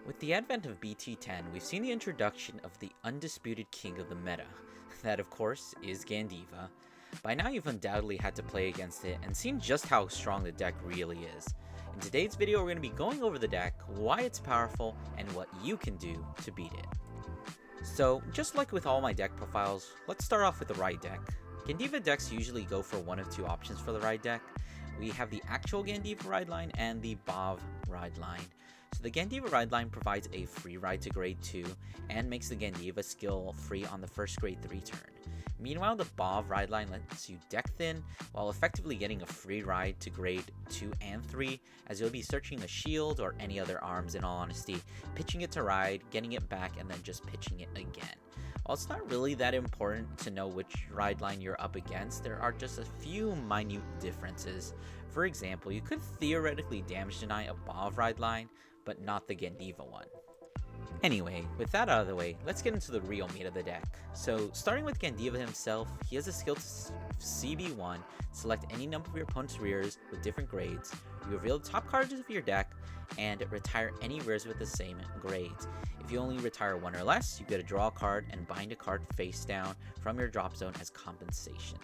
With the advent of BT10, we've seen the introduction of the undisputed king of the meta. That, of course, is Gandeeva. By now you've undoubtedly had to play against it and seen just how strong the deck really is. In today's video we're going to be going over the deck, why it's powerful, and what you can do to beat it. So, just like with all my deck profiles, let's start off with the ride deck. Gandeeva decks usually go for one of two options for the ride deck. We have the actual Gandeeva ride line and the BOV ride line. So the Gandeeva ride line provides a free ride to grade 2 and makes the Gandeeva skill free on the first grade 3 turn. Meanwhile, the BOV ride line lets you deck thin while effectively getting a free ride to grade 2 and 3, as you'll be searching the shield or any other arms in all honesty, pitching it to ride, getting it back, and then just pitching it again. While it's not really that important to know which ride line you're up against, there are just a few minute differences. For example, you could theoretically damage deny a BOV ride line, but not the Gandeeva one. Anyway, with that out of the way, let's get into the real meat of the deck. So, starting with Gandeeva himself, he has a skill to CB1, select any number of your opponent's rears with different grades, reveal the top cards of your deck, and retire any rears with the same grades. If you only retire one or less, you get to draw a card and bind a card face down from your drop zone as compensation.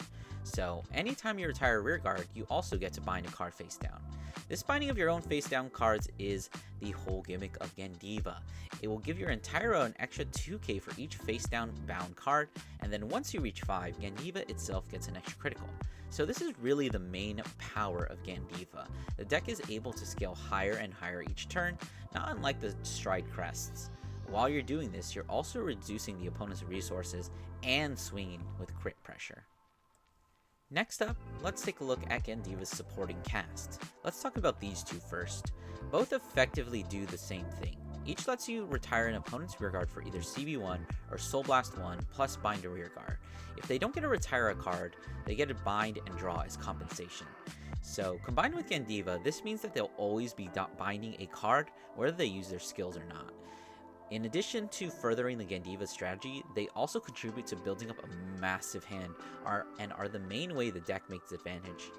So, anytime you retire a rear guard, you also get to bind a card face down. This binding of your own face down cards is the whole gimmick of Gandeeva. It will give your entire row an extra 2k for each face down bound card, and then once you reach 5, Gandeeva itself gets an extra critical. So this is really the main power of Gandeeva. The deck is able to scale higher and higher each turn, not unlike the Stride Crests. While you're doing this, you're also reducing the opponent's resources and swinging with crit pressure. Next up, let's take a look at Gandeeva's supporting cast. Let's talk about these two first. Both effectively do the same thing. Each lets you retire an opponent's rearguard for either CB1 or Soul Blast 1 plus bind a rearguard. If they don't get to retire a card, they get to bind and draw as compensation. So, combined with Gandeeva, this means that they'll always be binding a card whether they use their skills or not. In addition to furthering the Gandeeva strategy, they also contribute to building up a massive hand and are the main way the deck makes advantage.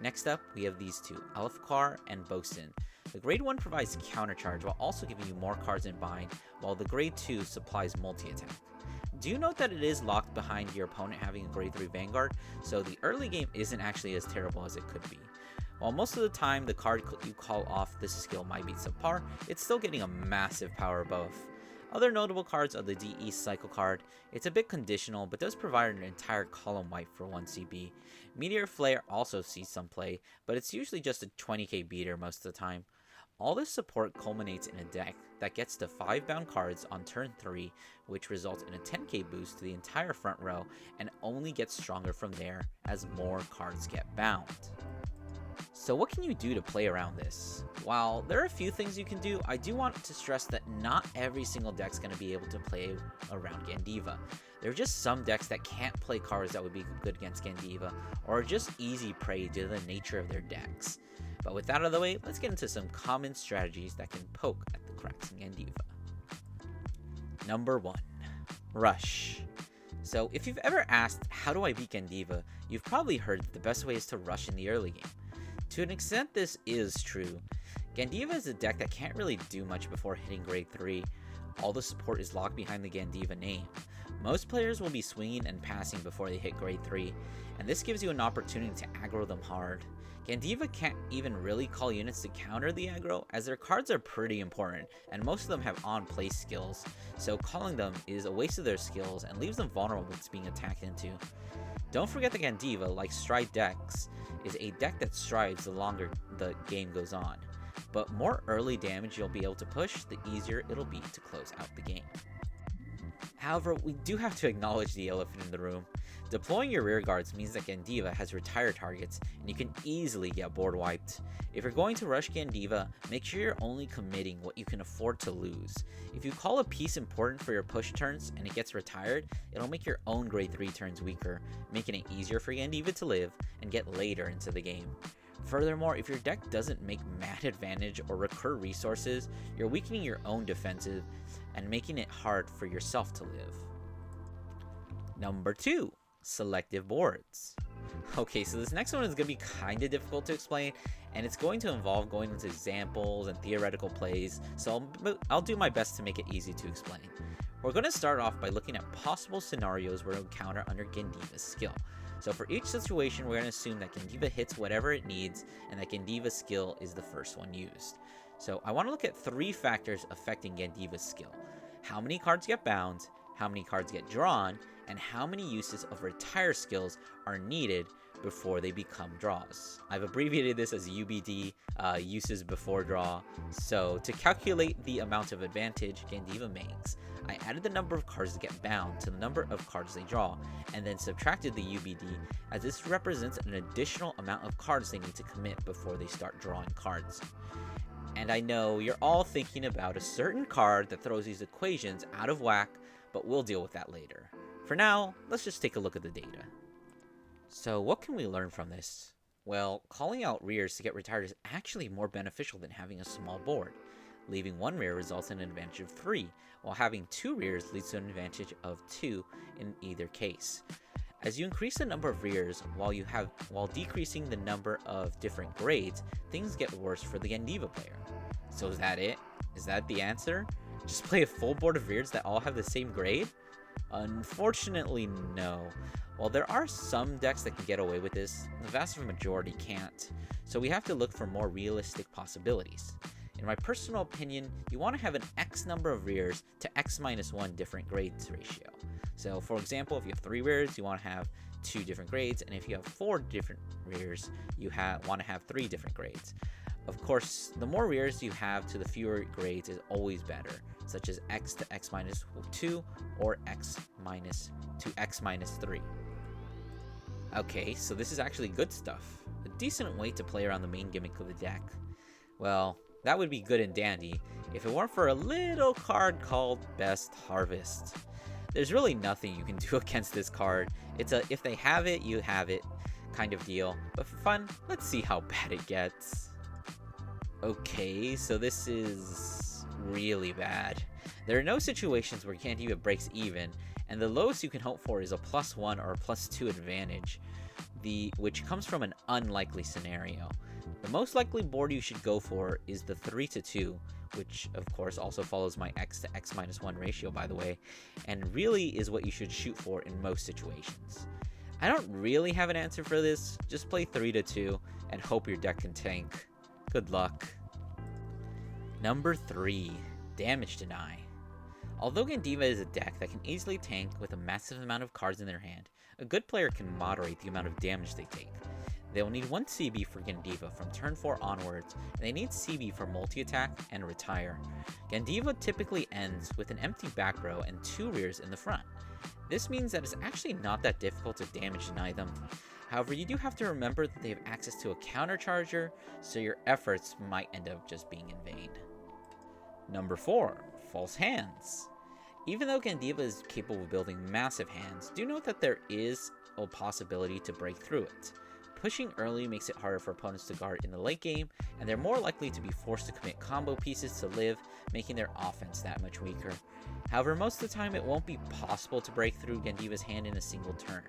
Next up, we have these two, Alfcar and Bosun. The grade 1 provides counter charge while also giving you more cards in bind, while the grade 2 supplies multi-attack. Do note that it is locked behind your opponent having a grade 3 Vanguard, so the early game isn't actually as terrible as it could be. While most of the time the card you call off this skill might be subpar, it's still getting a massive power buff. Other notable cards are the DE Cycle card. It's a bit conditional, but does provide an entire column wipe for 1 CB. Meteor Flare also sees some play, but it's usually just a 20k beater most of the time. All this support culminates in a deck that gets to 5 bound cards on turn 3, which results in a 10k boost to the entire front row, and only gets stronger from there as more cards get bound. So what can you do to play around this? While there are a few things you can do, I do want to stress that not every single deck's going to be able to play around Gandeeva. There are just some decks that can't play cards that would be good against Gandeeva, or are just easy prey due to the nature of their decks. But with that out of the way, let's get into some common strategies that can poke at the cracks in Gandeeva. Number 1. Rush. So if you've ever asked, how do I beat Gandeeva, you've probably heard that the best way is to rush in the early game. To an extent, this is true. Gandeeva is a deck that can't really do much before hitting grade 3. All the support is locked behind the Gandeeva name. Most players will be swinging and passing before they hit grade 3, and this gives you an opportunity to aggro them hard. Gandeeva can't even really call units to counter the aggro, as their cards are pretty important, and most of them have on-place skills, so calling them is a waste of their skills and leaves them vulnerable to being attacked into. Don't forget that Gandeeva, like Stride decks, is a deck that strides the longer the game goes on, but more early damage you'll be able to push, the easier it'll be to close out the game. However, we do have to acknowledge the elephant in the room. Deploying your rear guards means that Gandeeva has retired targets, and you can easily get board wiped. If you're going to rush Gandeeva, make sure you're only committing what you can afford to lose. If you call a piece important for your push turns and it gets retired, it'll make your own grade 3 turns weaker, making it easier for Gandeeva to live and get later into the game. Furthermore, if your deck doesn't make mad advantage or recur resources, you're weakening your own defensive and making it hard for yourself to live. Number 2. Selective Boards. Okay, so this next one is going to be kind of difficult to explain, and it's going to involve going into examples and theoretical plays, so I'll do my best to make it easy to explain. We're going to start off by looking at possible scenarios we'll encounter under Gandeeva's skill. So for each situation, we're going to assume that Gandeeva hits whatever it needs, and that Gandeeva's skill is the first one used. So I want to look at 3 factors affecting Gandeeva's skill. How many cards get bound, how many cards get drawn, and how many uses of retire skills are needed before they become draws. I've abbreviated this as UBD, uses before draw. So to calculate the amount of advantage Gandeeva makes, I added the number of cards that get bound to the number of cards they draw, and then subtracted the UBD, as this represents an additional amount of cards they need to commit before they start drawing cards. And I know you're all thinking about a certain card that throws these equations out of whack, but we'll deal with that later. For now, let's just take a look at the data. So what can we learn from this? Well, calling out rears to get retired is actually more beneficial than having a small board. Leaving 1 rear results in an advantage of 3, while having 2 rears leads to an advantage of 2 in either case. As you increase the number of rears while decreasing the number of different grades, things get worse for the Gandeeva player. So is that it? Is that the answer? Just play a full board of rears that all have the same grade? Unfortunately, no. While there are some decks that can get away with this, the vast majority can't. So we have to look for more realistic possibilities. In my personal opinion, you want to have an X number of rears to X minus 1 different grades ratio. So for example, if you have 3 rears, you want to have 2 different grades, and if you have 4 different rears, you want to have 3 different grades. Of course, the more rears you have to the fewer grades is always better, such as X to X minus 2 or X minus to X minus 3. Okay, so this is actually good stuff. A decent way to play around the main gimmick of the deck. Well, that would be good and dandy if it weren't for a little card called Best Harvest. There's really nothing you can do against this card. It's a if they have it, you have it kind of deal. But for fun, let's see how bad it gets. Okay, so this is really bad. There are no situations where Gandeeva breaks even, and the lowest you can hope for is a +1 or a +2 advantage, which comes from an unlikely scenario. The most likely board you should go for is the 3-2, which of course also follows my X to X minus 1 ratio, by the way, and really is what you should shoot for in most situations. I don't really have an answer for this, just play 3-2 and hope your deck can tank. Good luck. Number 3, Damage Deny. Although Gandeeva is a deck that can easily tank with a massive amount of cards in their hand, a good player can moderate the amount of damage they take. They will need 1 CB for Gandeeva from turn 4 onwards, and they need CB for multi-attack and retire. Gandeeva typically ends with an empty back row and 2 rears in the front. This means that it's actually not that difficult to damage deny them. However, you do have to remember that they have access to a countercharger, so your efforts might end up just being in vain. Number 4, False Hands. Even though Gandeeva is capable of building massive hands, do note that there is a possibility to break through it. Pushing early makes it harder for opponents to guard in the late game, and they're more likely to be forced to commit combo pieces to live, making their offense that much weaker. However, most of the time it won't be possible to break through Gandeeva's hand in a single turn.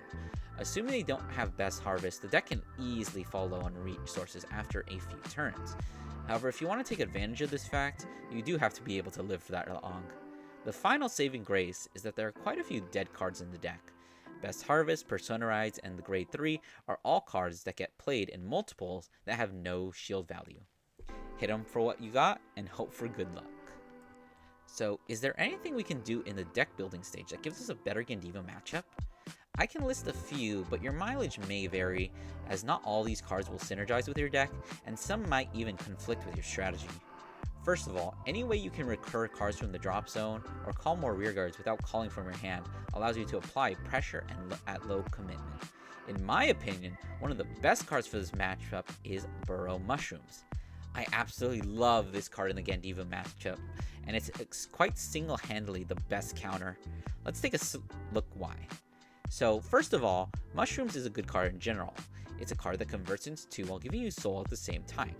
Assuming they don't have Best Harvest, the deck can easily fall low on resources after a few turns. However, if you want to take advantage of this fact, you do have to be able to live for that long. The final saving grace is that there are quite a few dead cards in the deck. Best Harvest, Persona Rides, and the Grade 3 are all cards that get played in multiples that have no shield value. Hit them for what you got and hope for good luck. So, is there anything we can do in the deck building stage that gives us a better Gandeeva matchup? I can list a few, but your mileage may vary, as not all these cards will synergize with your deck, and some might even conflict with your strategy. First of all, any way you can recur cards from the drop zone, or call more rearguards without calling from your hand, allows you to apply pressure at low commitment. In my opinion, one of the best cards for this matchup is Burrow Mushrooms. I absolutely love this card in the Gandeeva matchup, and it's quite single-handedly the best counter. Let's take a look why. So, first of all, Mushrooms is a good card in general. It's a card that converts into 2 while giving you soul at the same time.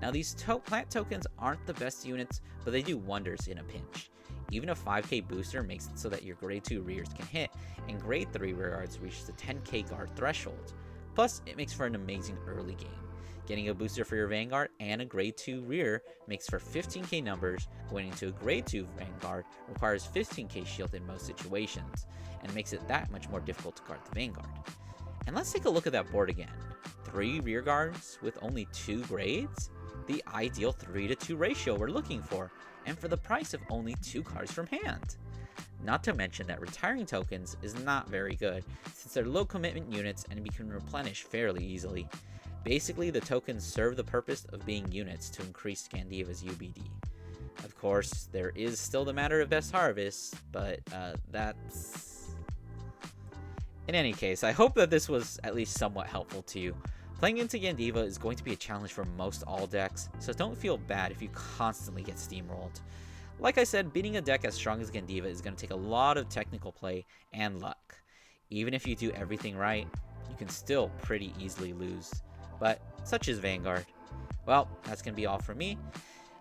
Now, these plant tokens aren't the best units, but they do wonders in a pinch. Even a 5k booster makes it so that your grade 2 rears can hit, and grade 3 rear guards reach the 10k guard threshold. Plus, it makes for an amazing early game. Getting a booster for your Vanguard and a grade 2 rear makes for 15k numbers. Going into a grade 2 Vanguard requires 15k shield in most situations, and makes it that much more difficult to guard the Vanguard. And let's take a look at that board again. 3 rear guards with only 2 grades? The ideal 3-to-2 ratio we're looking for, and for the price of only 2 cards from hand. Not to mention that retiring tokens is not very good, since they're low commitment units and can replenish fairly easily. Basically, the tokens serve the purpose of being units to increase Gandeeva's UBD. Of course, there is still the matter of best harvest, but that's... In any case, I hope that this was at least somewhat helpful to you. Playing into Gandeeva is going to be a challenge for most all decks, so don't feel bad if you constantly get steamrolled. Like I said, beating a deck as strong as Gandeeva is going to take a lot of technical play and luck. Even if you do everything right, you can still pretty easily lose. But such is Vanguard. Well, that's going to be all from me.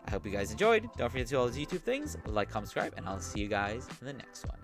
I hope you guys enjoyed. Don't forget to do all those YouTube things, like, comment, subscribe, and I'll see you guys in the next one.